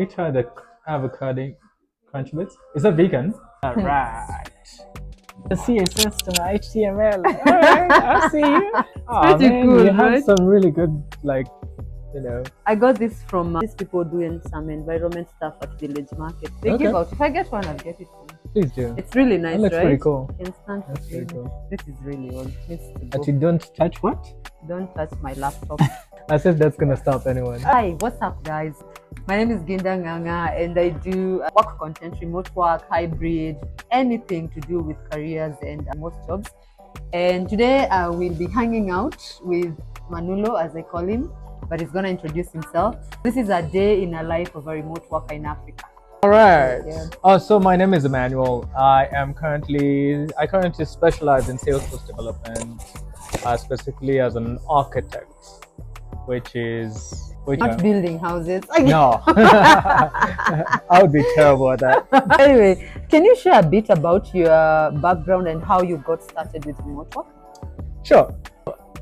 we try the avocado crunch bits? Is that vegan? All right. The CSS to my HTML. All right, I see you. Oh pretty man, cool, you have right? some really good, like, you know. I got this from these people doing some environment stuff at Village Market. They give Okay. out. If I get one, I'll get it for you. Please do. It's really nice, That looks right? pretty cool. Instant. That's pretty cool. This is really old. Needs to But go. you don't touch what? Don't touch my laptop. As if that's gonna stop anyone. Hi, what's up, guys? My name is Ginda Nganga, and I do work content, remote work, hybrid, anything to do with careers and most jobs. And today I will be hanging out with Manulo, as I call him, but he's gonna introduce himself. This is a day in a life of a remote worker in Africa. All right. Yeah. So my name is Emmanuel. I currently specialize in Salesforce development, specifically as an architect, which Not building houses. no, I would be terrible at that. Anyway, can you share a bit about your background and how you got started with remote work? Sure.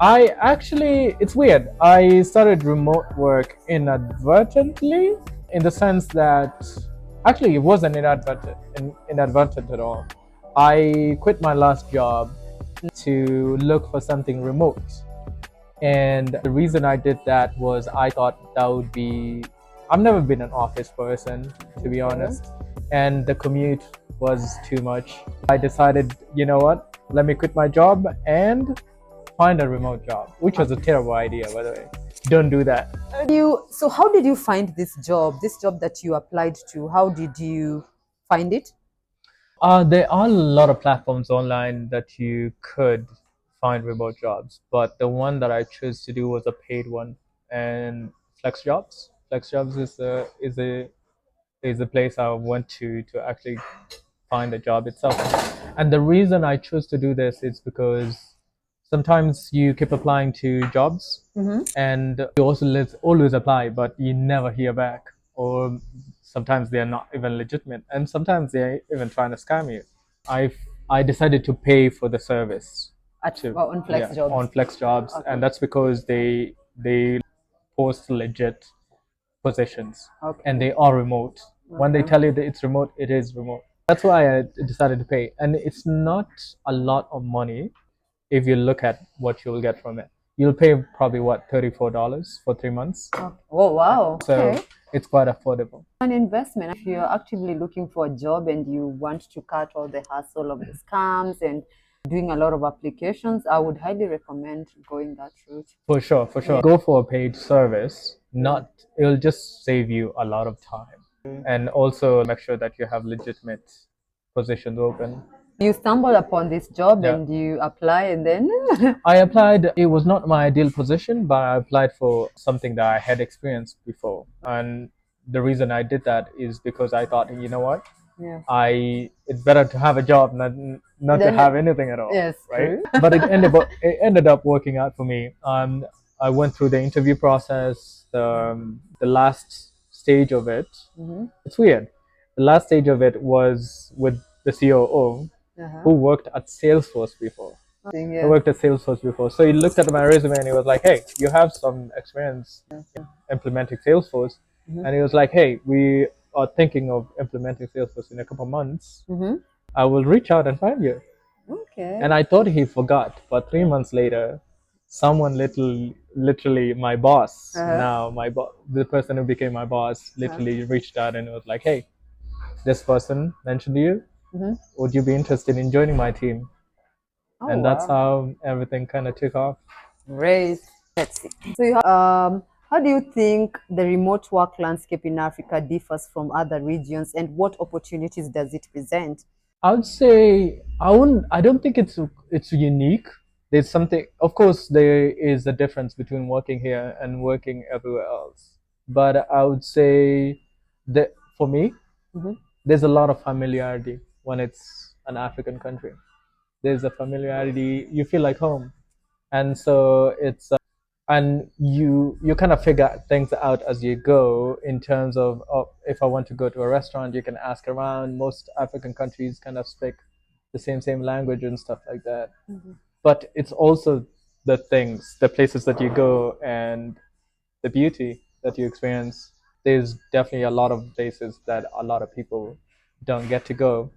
It's weird. I started remote work inadvertently, in the sense that actually it wasn't inadvertent at all. I quit my last job to look for something remote. And the reason I did that was I thought that would be, I've never been an office person, to be honest, and the commute was too much. I decided, you know what, let me quit my job and find a remote job, which was a terrible idea, by the way. Don't do that. So how did you find this job that you applied to? How did you find it? There are a lot of platforms online that you could find remote jobs, but the one that I chose to do was a paid one, and FlexJobs. FlexJobs is a place I went to actually find a job itself. And the reason I chose to do this is because sometimes you keep applying to jobs, and you also always apply, but you never hear back, or sometimes they're not even legitimate, and sometimes they're even trying to scam you. I decided to pay for the service On FlexJobs. on FlexJobs, Okay. and that's because they post legit positions, Okay. and they are remote. When they Okay. tell you that it's remote, it is remote. That's why I decided to pay, and it's not a lot of money if you look at what you'll get from it. You'll pay probably what, $34 for 3 months. Oh wow. So Okay. it's quite affordable. An investment. If you're actively looking for a job and you want to cut all the hassle of the scams and doing a lot of applications, I would highly recommend going that route. For sure, for sure. Go for a paid service. It'll just save you a lot of time. And also make sure that you have legitimate positions open. You stumbled upon this job Yeah. and you apply, and then I applied, it was not my ideal position, but I applied for something that I had experienced before. And the reason I did that is because I thought, you know what? yeah. It's better to have a job not to Then have anything at all. Yes, right? true. But it ended up working out for me. I went through the interview process, the last stage of it. It's weird. The last stage of it was with the COO, who worked at Salesforce before. Yeah. I worked at Salesforce before. So he looked at my resume and he was like, hey, you have some experience implementing Salesforce. And he was like, hey, we are thinking of implementing Salesforce in a couple of months. I will reach out and find you. Okay. And I thought he forgot, but 3 months later, someone literally my boss, now the person who became my boss, literally reached out and was like, hey, this person mentioned you. Would you be interested in joining my team? Oh, And that's wow. how everything kind of took off. Great. Let's see. So, how do you think the remote work landscape in Africa differs from other regions, and what opportunities does it present? I would say I don't think it's unique. There's something, of course, there is a difference between working here and working everywhere else. But I would say that for me, there's a lot of familiarity when it's an African country. There's a familiarity, you feel like home. And so and you kind of figure things out as you go, in terms of, oh, if I want to go to a restaurant, you can ask around. Most African countries kind of speak the same language and stuff like that. But it's also the places that you go, and the beauty that you experience. there's definitely a lot of places that a lot of people don't get to go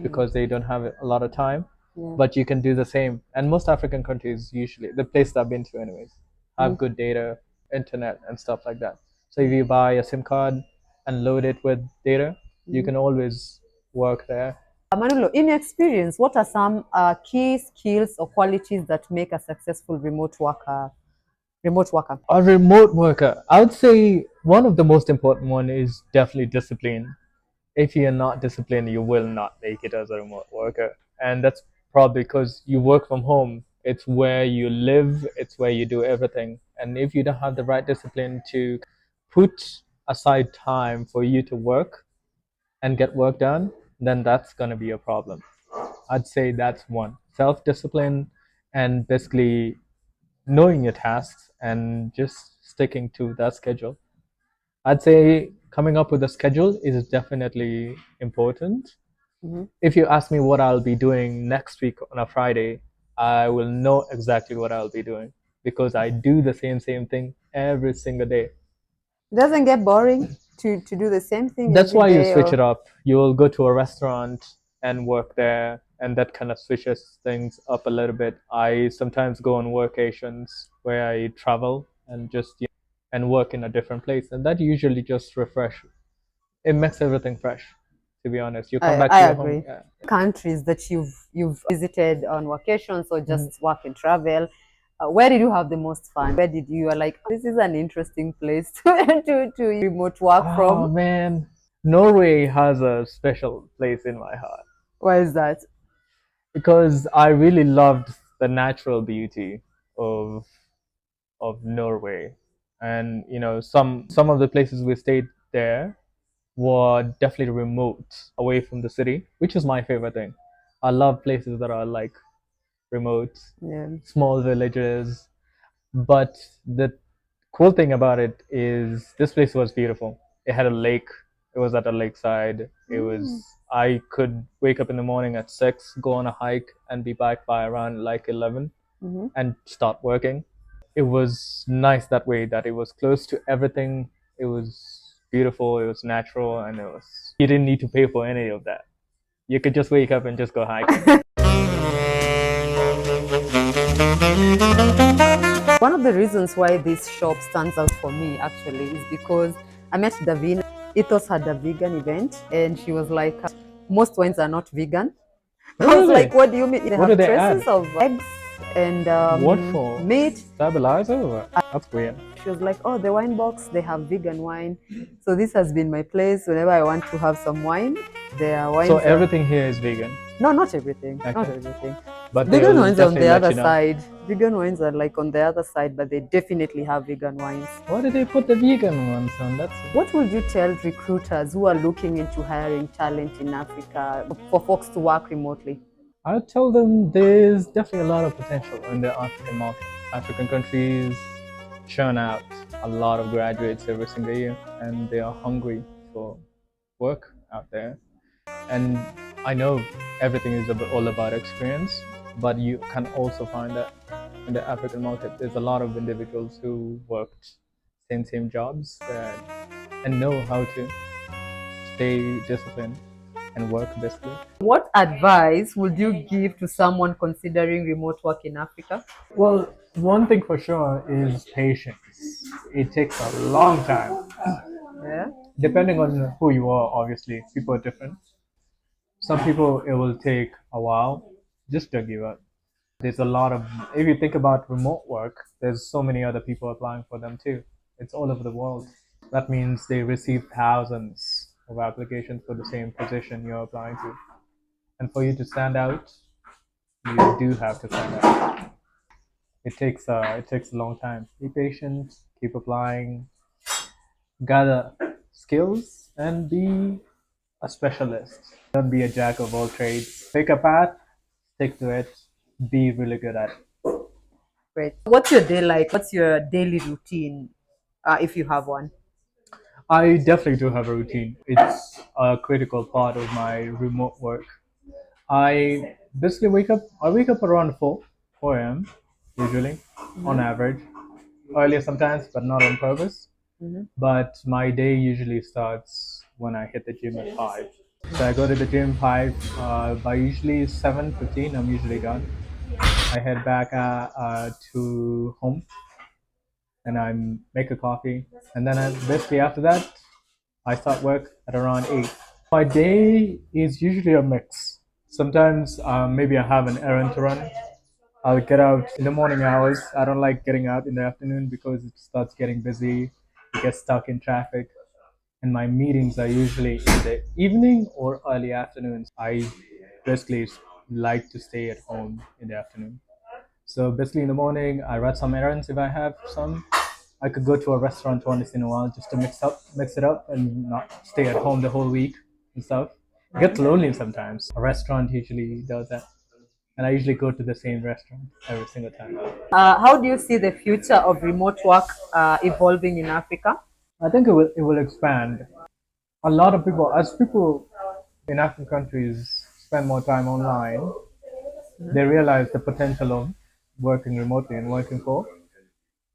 because they don't have a lot of time. Yeah. But you can do the same. And most African countries, usually, the places I've been to, anyways, have good data, internet, and stuff like that. So if you buy a SIM card and load it with data, you can always work there. Manolo, in your experience, what are some key skills or qualities that make a successful remote worker? Remote worker. A remote worker, I would say one of the most important one is definitely discipline. If you're not disciplined, you will not make it as a remote worker. And that's probably because you work from home. It's where you live, it's where you do everything. And if you don't have the right discipline to put aside time for you to work and get work done, then that's going to be a problem. I'd say that's one. Self discipline and basically knowing your tasks and just sticking to that schedule. I'd say coming up with a schedule is definitely important. If you ask me what I'll be doing next week on a Friday, I will know exactly what I'll be doing because I do the same thing every single day. It doesn't get boring to do the same thing That's every why you day, switch or it up. You'll go to a restaurant and work there, and that kind of switches things up a little bit. I sometimes go on workations where I travel and just and work in a different place, and that usually just refresh. It makes everything fresh. To be honest, you come back I to your home. agree. Yeah. Countries that you've visited on vacations or just work and travel, where did you have the most fun? Where did you are like, "Oh, this is an interesting place to remote work Oh from"? man, Norway has a special place in my heart Why is that? because I really loved the natural beauty of Norway, and some of the places we stayed there were definitely remote, away from the city, which is my favorite thing. I love places that are like remote, Yeah. small villages. But the cool thing about it is this place was beautiful. It had a lake. It was at a lakeside. It was I could wake up in the morning at 6, go on a hike, and be back by around like 11 and start working. It was nice that way that it was close to everything. It was beautiful, it was natural, and you didn't need to pay for any of that. You could just wake up and just go hiking. One of the reasons why this shop stands out for me actually is because I met Davina. Ethos had a vegan event, and she was like, most wines are not vegan. I was Really? like, what do you mean? They What do have they add? traces of eggs and What for? meat. Stabilizer? That's weird. She was like, oh, the wine box, they have vegan wine. So this has been my place whenever I want to have some wine. There are So wines. everything here is vegan. No, not everything. Not Okay. everything. But Vegan they'll wines are on definitely the let other you know. side. Vegan wines are like on the other side, but they definitely have vegan wines. Why did they put the vegan ones on? What would you tell recruiters who are looking into hiring talent in Africa for folks to work remotely? I tell them there's definitely a lot of potential in the African market. African countries churn out a lot of graduates every single year, and they are hungry for work out there. And I know everything is all about experience, but you can also find that in the African market, there's a lot of individuals who worked same jobs and know how to stay disciplined and work basically. What advice would you give to someone considering remote work in Africa? Well, one thing for sure is patience. It takes a long time. Yeah. Depending on who you are, obviously, people are different. Some people, it will take a while. Just don't give up. There's a lot of, if you think about remote work, there's so many other people applying for them too. It's all over the world. That means they receive thousands of applications for the same position you're applying to. And for you to stand out, you do have to stand out. It takes a long time. Be patient, keep applying, gather skills, and be a specialist. Don't be a jack of all trades. Pick a path, stick to it, be really good at it. Great. What's your day like? What's your daily routine, if you have one? I definitely do have a routine. It's a critical part of my remote work. I basically wake up around 4 a.m. usually, on average. Earlier sometimes, but not on purpose. But my day usually starts when I hit the gym at 5. So I go to the gym 5. By usually 7:15, I'm usually done. I head back to home and I make a coffee. And then basically after that, I start work at around 8. My day is usually a mix. Sometimes maybe I have an errand to run. I'll get out in the morning hours. I don't like getting out in the afternoon because it starts getting busy. You get stuck in traffic. And my meetings are usually in the evening or early afternoons. I basically like to stay at home in the afternoon. So basically in the morning, I run some errands if I have some. I could go to a restaurant once in a while just to mix it up, and not stay at home the whole week and stuff. It gets lonely sometimes. A restaurant usually does that, and I usually go to the same restaurant every single time. How do you see the future of remote work evolving in Africa? I think it will expand. A lot of people, as people in African countries spend more time online, they realize the potential of working remotely and working for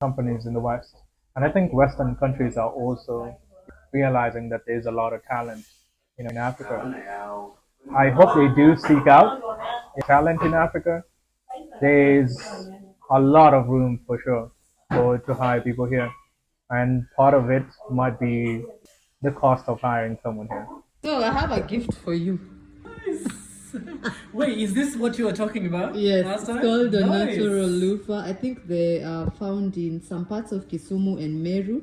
companies in the West. And I think Western countries are also realizing that there's a lot of talent in Africa. I hope they do seek out talent in Africa. There's a lot of room for sure to hire people here. And part of it might be the cost of hiring someone here. So I have a gift for you. Wait, is this what you were talking about? Yes, last it's time? called a Nice. natural loofah. I think they are found in some parts of Kisumu and Meru.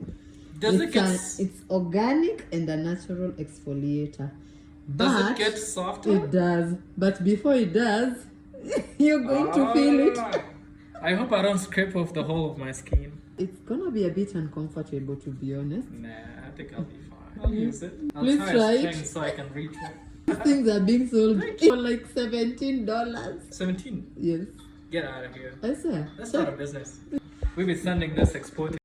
Does it get It's organic and a natural exfoliator. does it But get softer? it does. But before it does, you're going to feel it. I hope I don't scrape off the whole of my skin. It's gonna be a bit uncomfortable, to be honest. Nah, I think I'll be fine. I'll use it. I'll Please try try a it. string so I can reach it. These things are being sold for like $17. 17. Yes, Get out of here. I swear. That's not a business. We'll be sending this exporting.